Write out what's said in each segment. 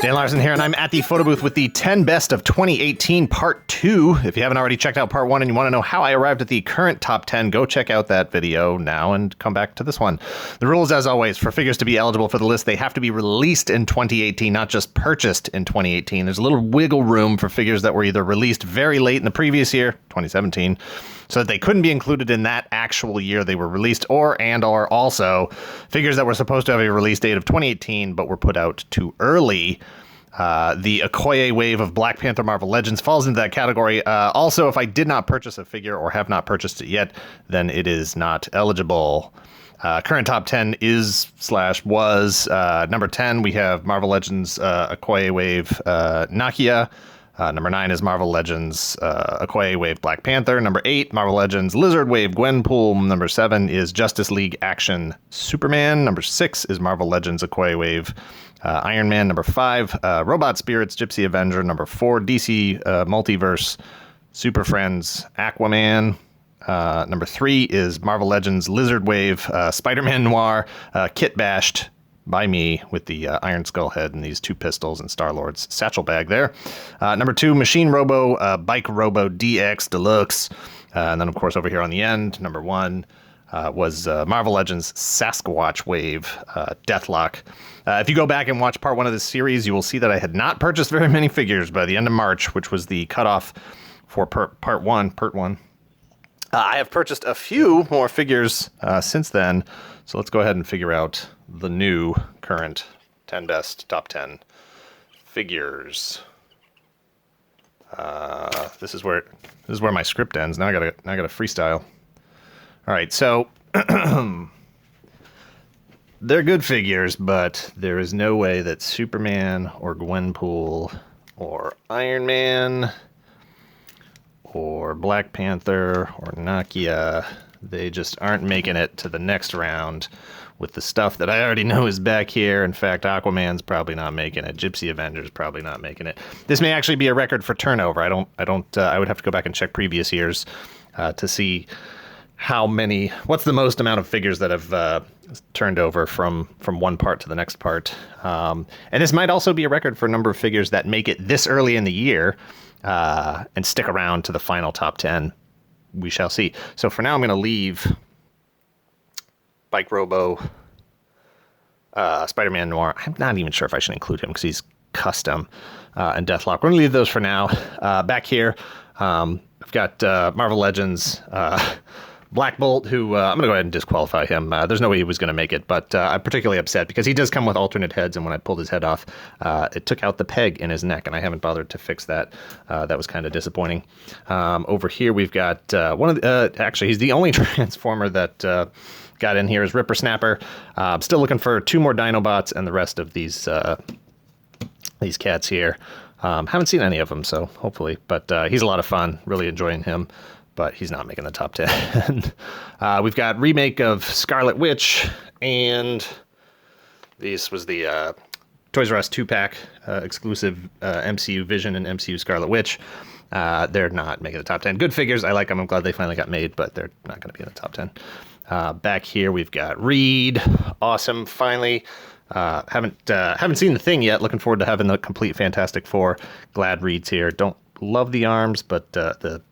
Dan Larson here, and I'm at the photo booth with the 10 best of 2018 part 2. If you haven't already checked out part 1 and you want to know how I arrived at the current top 10, go check out that video now and come back to this one. The rules, as always, for figures to be eligible for the list, they have to be released in 2018, not just purchased in 2018. There's a little wiggle room for figures that were either released very late in the previous year, 2017, so that they couldn't be included in that actual year they were released, or also figures that were supposed to have a release date of 2018 but were put out too early. The Okoye wave of Black Panther Marvel Legends falls into that category. Also, if I did not purchase a figure or have not purchased it yet, then it is not eligible. Current top 10 was number 10, we have Marvel Legends Okoye wave Nakia. Number 9 is Marvel Legends Okoye wave Black Panther. Number 8, Marvel Legends Lizard wave Gwenpool. Number 7 is Justice League Action Superman. Number 6 is Marvel Legends Okoye wave Iron Man. Number 5, Robot Spirits Gypsy Avenger. Number 4, DC Multiverse Super Friends Aquaman. Number 3 is Marvel Legends Lizard Wave Spider-Man Noir Kit Bashed by me with the Iron Skull head and these 2 pistols and Star-Lord's satchel bag there. Number 2, Machine Robo Bike Robo DX Deluxe. And then, of course, over here on the end, number 1 was Marvel Legends Sasquatch Wave Deathlok. If you go back and watch part 1 of this series, you will see that I had not purchased very many figures by the end of March, which was the cutoff for part 1. I have purchased a few more figures since then, so let's go ahead and figure out the new current 10 best top 10 figures. This is where my script ends. Now I gotta freestyle. All right, so they're good figures, but there is no way that Superman or Gwenpool or Iron Man or Black Panther or Nakia, they just aren't making it to the next round with the stuff that I already know is back here. In fact, Aquaman's probably not making it. Gypsy Avenger's probably not making it. This may actually be a record for turnover. I would have to go back and check previous years to see what's the most amount of figures that have turned over from one part to the next part. And this might also be a record for a number of figures that make it this early in the year and stick around to the final top 10. We shall see. So for now, I'm going to leave Bike Robo, Spider-Man Noir. I'm not even sure if I should include him because he's custom, and Deathlok. We're going to leave those for now. Back here, I've got Marvel Legends Black Bolt, who I'm going to go ahead and disqualify him. There's no way he was going to make it, but I'm particularly upset because he does come with alternate heads, and when I pulled his head off, it took out the peg in his neck, and I haven't bothered to fix that. That was kind of disappointing. Over here, we've got actually, he's the only Transformer that got in here is Ripper Snapper. I'm still looking for 2 more Dinobots and the rest of these cats here. Haven't seen any of them, so hopefully, but he's a lot of fun. Really enjoying him. But he's not making the top 10. We've got remake of Scarlet Witch, and this was the Toys R Us 2-pack exclusive MCU Vision and MCU Scarlet Witch. They're not making the top 10. Good figures. I like them. I'm glad they finally got made, but they're not going to be in the top 10. Back here, we've got Reed. Awesome. Finally. Haven't seen the thing yet. Looking forward to having the complete Fantastic Four. Glad Reed's here. Don't love the arms, but the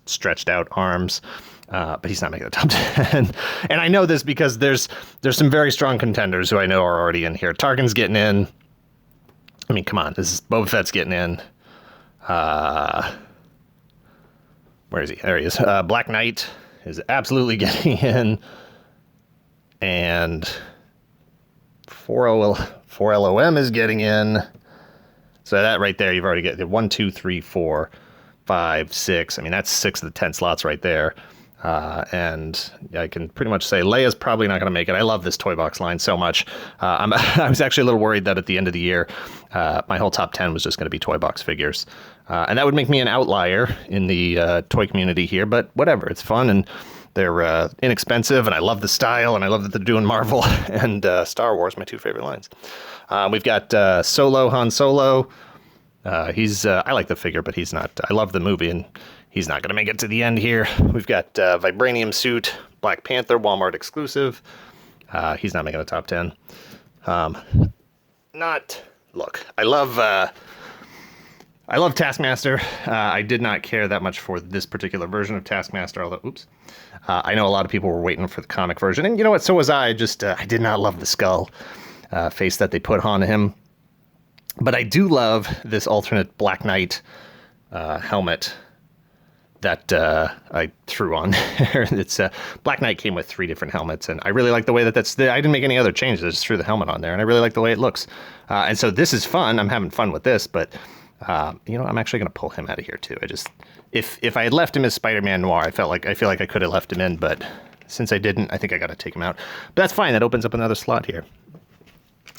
stretched out arms, but he's not making the top 10. And I know this because there's some very strong contenders who I know are already in here. Tarkin's getting in. I mean, come on, this is Boba Fett's getting in. Where is he? There he is. Black Knight is absolutely getting in, and 4LOM is getting in. So that right there, you've already got 1, 2, 3, 4, 5, 6. I mean, that's 6 of the 10 slots right there. And I can pretty much say Leia's probably not going to make it. I love this toy box line so much. I was actually a little worried that at the end of the year, my whole top 10 was just going to be toy box figures. And that would make me an outlier in the toy community here, but whatever. It's fun, and they're inexpensive, and I love the style, and I love that they're doing Marvel and Star Wars, my 2 favorite lines. We've got Han Solo. I like the figure, but he's not. I love the movie, and he's not going to make it to the end here. We've got Vibranium Suit, Black Panther, Walmart exclusive. He's not making the top 10. Not look, I love Taskmaster. I did not care that much for this particular version of Taskmaster, although, oops. I know a lot of people were waiting for the comic version, and you know what, so was I. Just, I did not love the skull face that they put on him. But I do love this alternate Black Knight helmet that I threw on there. It's Black Knight came with 3 different helmets, and I really like the way that I didn't make any other changes. I just threw the helmet on there, and I really like the way it looks. And so this is fun. I'm having fun with this, but you know, I'm actually going to pull him out of here too. I just, if I had left him as Spider-Man Noir, I feel like I could have left him in, but since I didn't, I think I got to take him out. But that's fine. That opens up another slot here.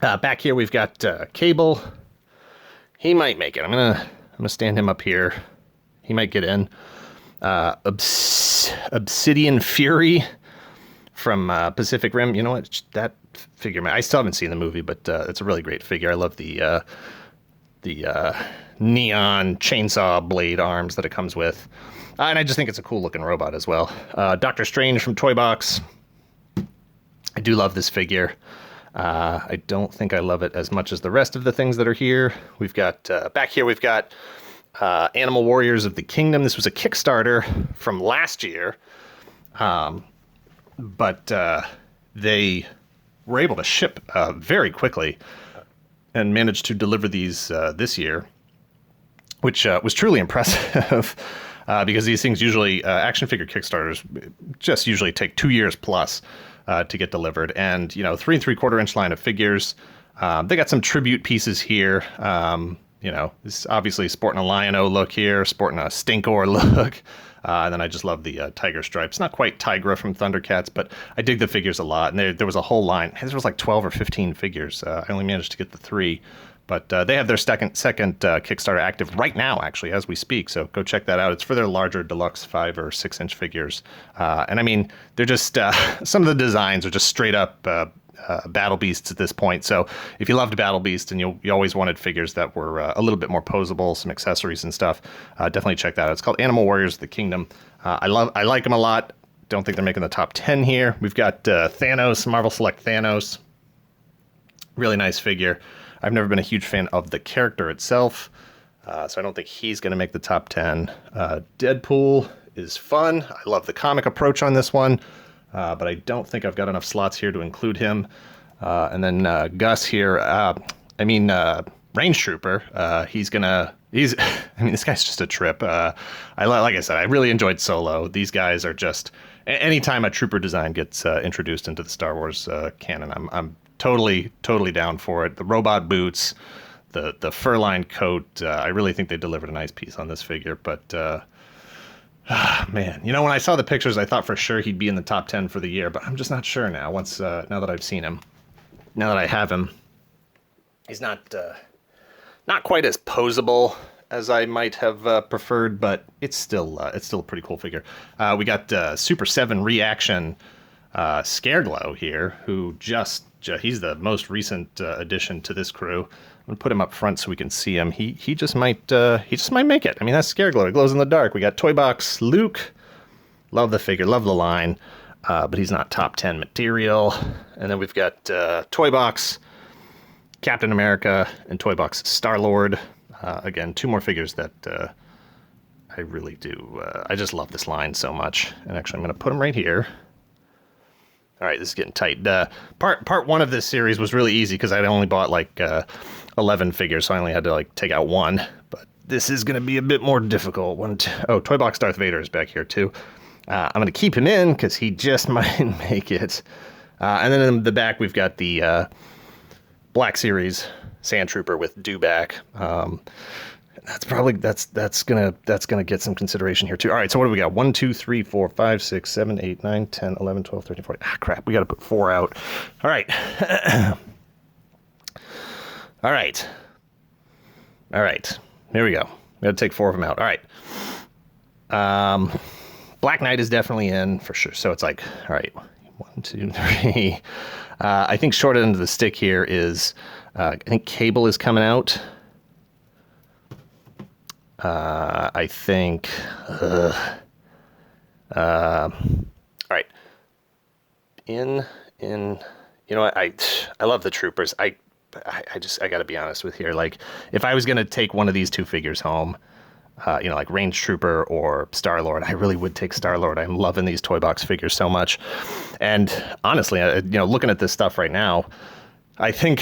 Back here we've got Cable. He might make it. I'm gonna stand him up here. He might get in. Obsidian Fury from Pacific Rim. You know what? That figure, I still haven't seen the movie, but it's a really great figure. I love the neon chainsaw blade arms that it comes with. And I just think it's a cool looking robot as well. Doctor Strange from Toy Box. I do love this figure. I don't think I love it as much as the rest of the things that are here. We've got, back here we've got Animal Warriors of the Kingdom. This was a Kickstarter from last year. But they were able to ship very quickly and managed to deliver these this year, which was truly impressive. Because these things usually, action figure Kickstarters just usually take 2 years plus to get delivered. And, you know, 3 3/4 inch line of figures. They got some tribute pieces here. You know, this obviously sporting a Lion-O look here, sporting a Stinkor look. And then I just love the tiger stripes. Not quite Tigra from Thundercats, but I dig the figures a lot. And there was a whole line. There was like 12 or 15 figures. I only managed to get the 3. But they have their second Kickstarter active right now, actually, as we speak. So go check that out. It's for their larger deluxe 5 or 6 inch figures. And I mean, they're just, some of the designs are just straight up Battle Beasts at this point. So if you loved Battle Beast and you always wanted figures that were a little bit more posable, some accessories and stuff, definitely check that out. It's called Animal Warriors of the Kingdom. I like them a lot. Don't think they're making the top 10 here. We've got Thanos, Marvel Select Thanos. Really nice figure. I've never been a huge fan of the character itself, so I don't think he's going to make the top 10. Deadpool is fun. I love the comic approach on this one, but I don't think I've got enough slots here to include him. And then Gus here, Range Trooper. I mean, this guy's just a trip. Like I said, I really enjoyed Solo. These guys are just, anytime a trooper design gets introduced into the Star Wars canon, I'm totally down for it. The robot boots, the fur-lined coat. I really think they delivered a nice piece on this figure. But man, you know, when I saw the pictures, I thought for sure he'd be in the top 10 for the year. But I'm just not sure now. Now that I've seen him, now that I have him, he's not quite as posable as I might have preferred. But it's still a pretty cool figure. We got Super7 ReAction Scareglow here, who he's the most recent addition to this crew. I'm gonna put him up front so we can see him. He just might make it. I mean, that's Scareglow. He glows in the dark. We got Toy Box Luke. Love the figure, love the line, but he's not top 10 material. And then we've got Toy Box Captain America and Toy Box Star-Lord. Again, 2 more figures that I really do. I just love this line so much. And actually, I'm gonna put him right here. All right, this is getting tight. Part 1 of this series was really easy because I'd only bought like 11 figures, so I only had to like take out 1. But this is going to be a bit more difficult. Toy Box Darth Vader is back here too. I'm going to keep him in because he just might make it. And then in the back we've got the Black Series Sand Trooper with Dewback. That's gonna get some consideration here too. All right, so what do we got? 1, 2, 3, 4, 5, 6, 7, 8, 9, 10, 11, 12, 13, 14. Ah, crap, we got to put 4 out. All right. All right. Here we go. We got to take 4 of them out. All right. Black Knight is definitely in for sure. So it's like, all right, 1, 2, 3. I think short end of the stick here is, I think Cable is coming out. I think, all right, you know what, I love the troopers. I gotta be honest with here. Like, if I was gonna take one of these two figures home, you know, like Range Trooper or Star-Lord, I really would take Star-Lord. I'm loving these Toy Box figures so much. And honestly, you know, looking at this stuff right now, I think,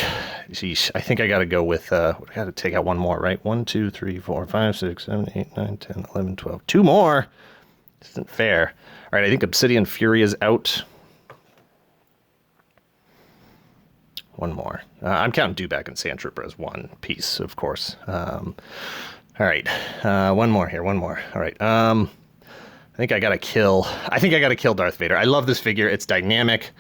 sheesh, I think I gotta go with, I gotta take out one more, right? 1, 2, 3, 4, 5, 6, 7, 8, 9, 10, 11, 12. 2 more. This isn't fair. All right, I think Obsidian Fury is out. One more. I'm counting Dewback and Sand Trooper as one piece, of course. All right, one more here, one more. All right, I think I gotta kill Darth Vader. I love this figure. It's dynamic.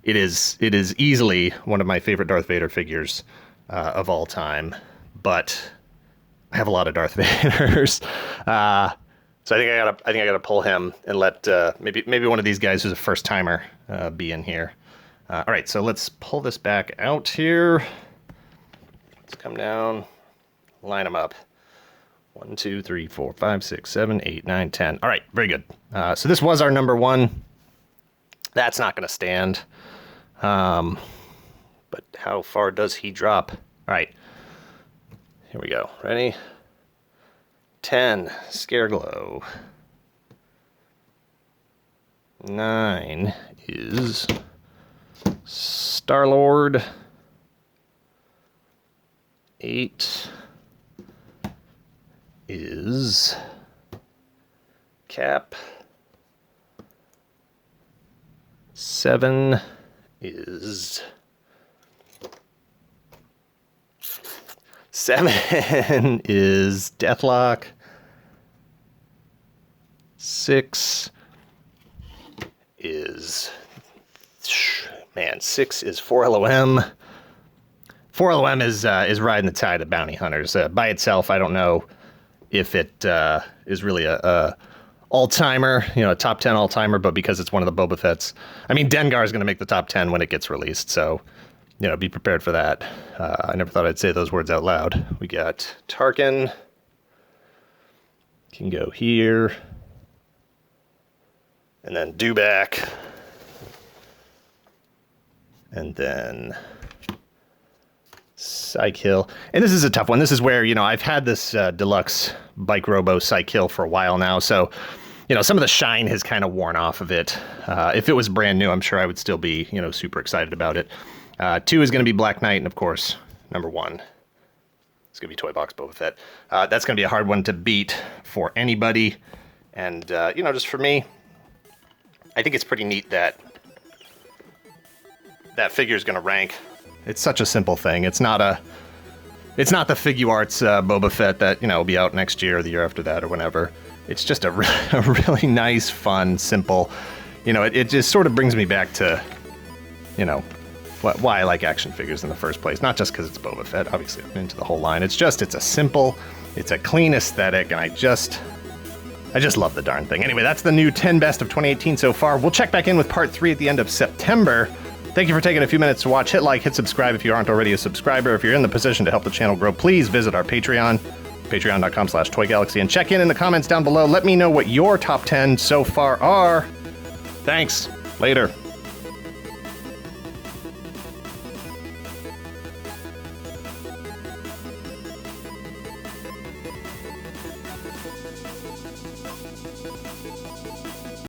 It is easily one of my favorite Darth Vader figures of all time. But I have a lot of Darth Vaders, so I think I gotta pull him and let maybe one of these guys who's a first timer be in here. All right, so let's pull this back out here. Let's come down, line them up. 1, 2, 3, 4, 5, 6, 7, 8, 9, 10. All right, very good. So this was our number one. That's not going to stand. But how far does he drop? All right, here we go. Ready? 10, Scareglow. 9 is Star-Lord. 8 is Cap. 7 is Deathlok. 6 is 6 is 4LOM. 4LOM is riding the tide of bounty hunters. By itself, I don't know if it is really a all-timer, you know, a top 10 all-timer, but because it's one of the Boba Fetts. I mean, Dengar is going to make the top 10 when it gets released, so, you know, be prepared for that. I never thought I'd say those words out loud. We got Tarkin. Can go here. And then Dewback. And then Cy Kill. And this is a tough one. This is where, you know, I've had this deluxe bike Robo Cy Kill for a while now, so, you know, some of the shine has kind of worn off of it. If it was brand new, I'm sure I would still be, you know, super excited about it. 2 is going to be Black Knight, and of course, number 1 is going to be Toy Box Boba Fett. That's going to be a hard one to beat for anybody. And, you know, just for me, I think it's pretty neat that that figure is going to rank. It's such a simple thing. It's not the Figuarts Boba Fett that, you know, will be out next year or the year after that or whenever. It's just a really nice, fun, simple, you know, it just sort of brings me back to, you know, why I like action figures in the first place. Not just because it's Boba Fett, obviously I'm into the whole line. It's a simple, it's a clean aesthetic, and I just love the darn thing. Anyway, that's the new 10 best of 2018 so far. We'll check back in with part 3 at the end of September. Thank you for taking a few minutes to watch. Hit like, hit subscribe if you aren't already a subscriber. If you're in the position to help the channel grow, please visit our Patreon, patreon.com/ToyGalaxy, and check in the comments down below. Let me know what your top 10 so far are. Thanks. Later.